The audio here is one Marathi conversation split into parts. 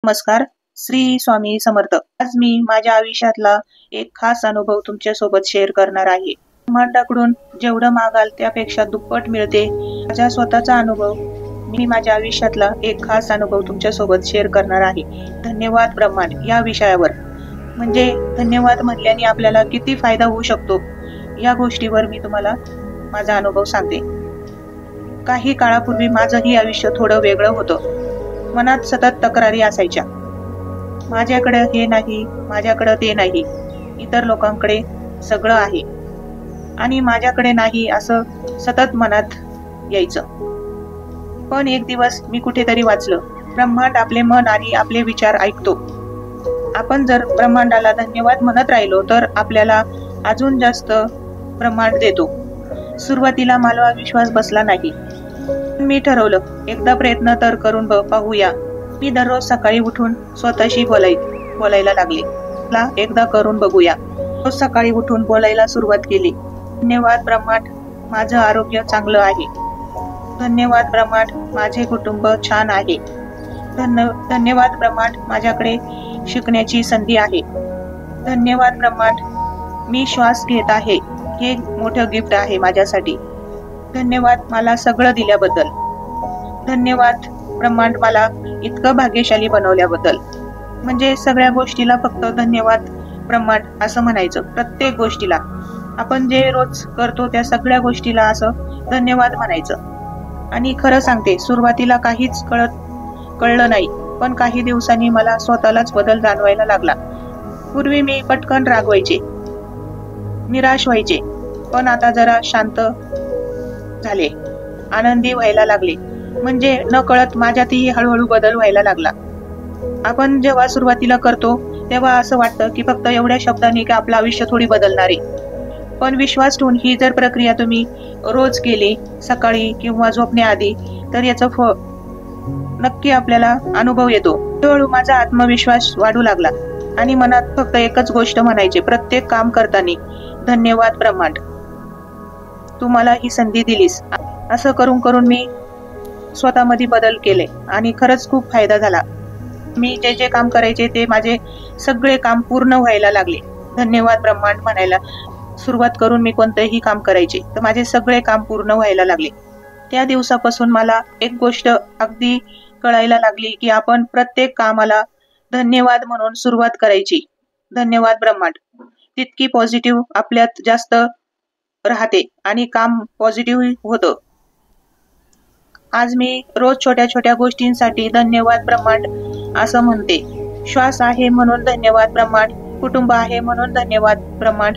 नमस्कार. श्री स्वामी समर्थ. आज मी माझ्या आयुष्यातला एक खास अनुभव तुमच्या सोबत शेअर करणार आहे. ब्रह्मांडाकडून जेवढं मागाल त्यापेक्षा दुप्पट मिळते. माझा स्वतःचा अनुभव, मी माझ्या आयुष्यातला एक खास अनुभव तुमच्या सोबत शेअर करणार आहे. धन्यवाद ब्रह्मांड या विषयावर. म्हणजे धन्यवाद म्हटल्याने आपल्याला किती फायदा होऊ शकतो या गोष्टीवर मी तुम्हाला माझा अनुभव सांगते. काही काळापूर्वी माझंही आयुष्य थोडं वेगळं होतं. मनात सतत तक्रारी असायच्या. माझ्याकडे हे नाही, माझ्याकडे ते नाही, इतर लोकांकडे सगळं आहे आणि माझ्याकडे नाही असं सतत मनात यायचं. पण एक दिवस मी कुठेतरी वाचलं, ब्रह्मांड आपले मन आणि आपले विचार ऐकतो. आपण जर ब्रह्मांडाला धन्यवाद म्हणत राहिलो तर आपल्याला अजून जास्त ब्रह्मांड देतो. सुरुवातीला मला विश्वास बसला नाही. मी ठरवलं एकदा प्रयत्न तर करून पाहूया. मी दररोज सकाळी उठून स्वतःशी बोलायला लागले. एकदा करून बघूया. रोज सकाळी उठून बोलायला सुरुवात केली. धन्यवाद ब्रह्मांड, माझं आरोग्य चांगलं आहे. धन्यवाद ब्रह्मांड, माझे कुटुंब छान आहे. धन्यवाद ब्रह्मांड, माझ्याकडे शिकण्याची संधी आहे. धन्यवाद ब्रह्मांड, मी श्वास घेत आहे, हे मोठं गिफ्ट आहे माझ्यासाठी. धन्यवाद मला सगळं दिल्याबद्दल. धन्यवाद ब्रह्मांड, मला इतकं भाग्यशाली बनवल्याबद्दल. म्हणजे सगळ्या गोष्टीला फक्त धन्यवाद ब्रह्मांड असं म्हणायचं. प्रत्येक गोष्टीला आपण जे रोज करतो त्या सगळ्या गोष्टीला असं धन्यवाद म्हणायचं. आणि खरं सांगते, सुरुवातीला काहीच कळलं नाही, पण काही दिवसांनी मला स्वतःलाच बदल जाणवायला लागला. पूर्वी मी पटकन रागवायचे, निराश व्हायचे, पण आता जरा शांत झाले, आनंदी व्हायला लागले. म्हणजे न कळत माझ्यातही हळूहळू बदल व्हायला लागला. आपण जेव्हा सुरुवातीला करतो तेव्हा असं वाटतं की फक्त एवढ्या शब्दांनी की आपलं आयुष्य थोडी बदलणार आहे. पण विश्वास ठेवून ही जर प्रक्रिया तुम्ही रोज केली, सकाळी किंवा झोपण्याआधी, तर याचं फळ नक्की आपल्याला अनुभव येतो. हळूहळू माझा आत्मविश्वास वाढू लागला आणि मनात फक्त एकच गोष्ट म्हणायची प्रत्येक काम करताना, धन्यवाद ब्रह्मांड, तू मला ही संधी दिलीस. असं करून करून मी स्वतःमध्ये बदल केले आणि खरंच खूप फायदा झाला. मी जे जे काम करायचे ते माझे सगळे काम पूर्ण व्हायला लागले. धन्यवाद ब्रह्मांड म्हणायला सुरुवात करून मी कोणतेही काम करायचे तर माझे सगळे काम पूर्ण व्हायला लागले. त्या दिवसापासून मला एक गोष्ट अगदी कळायला लागली की आपण प्रत्येक कामाला धन्यवाद म्हणून सुरुवात करायची. धन्यवाद ब्रह्मांड, तितकी पॉझिटिव्ह आपल्यात जास्त राहते आणि काम पॉझिटिव्ह होतं. आज मी रोज छोट्या छोट्या गोष्टींसाठी धन्यवाद ब्रह्मांड असं म्हणते. श्वास आहे म्हणून धन्यवाद ब्रह्मांड, कुटुंब आहे म्हणून धन्यवाद ब्रह्मांड,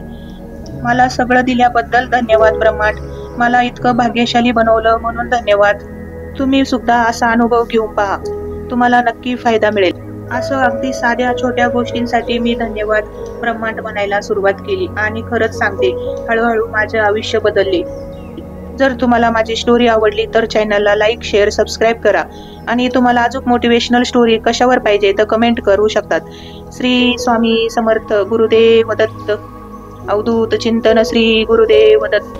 मला सगळं दिल्याबद्दल धन्यवाद ब्रह्मांड, मला इतकं भाग्यशाली बनवलं म्हणून धन्यवाद. तुम्ही सुद्धा असा अनुभव घेऊन पहा, तुम्हाला नक्की फायदा मिळेल. असं अगदी साध्या छोट्या गोष्टींसाठी मी धन्यवाद ब्रह्मांड म्हणायला सुरुवात केली आणि खरंच सांगते, हळूहळू माझे आयुष्य बदलले. जर तुम्हाला माझी स्टोरी आवडली तर चॅनलला लाईक, शेअर, सबस्क्राईब करा. आणि तुम्हाला अजून मोटिवेशनल स्टोरी कशावर पाहिजे तर कमेंट करू शकतात. श्री स्वामी समर्थ. गुरुदेव दत्त. अवधूत चिंतन. श्री गुरुदेव दत्त.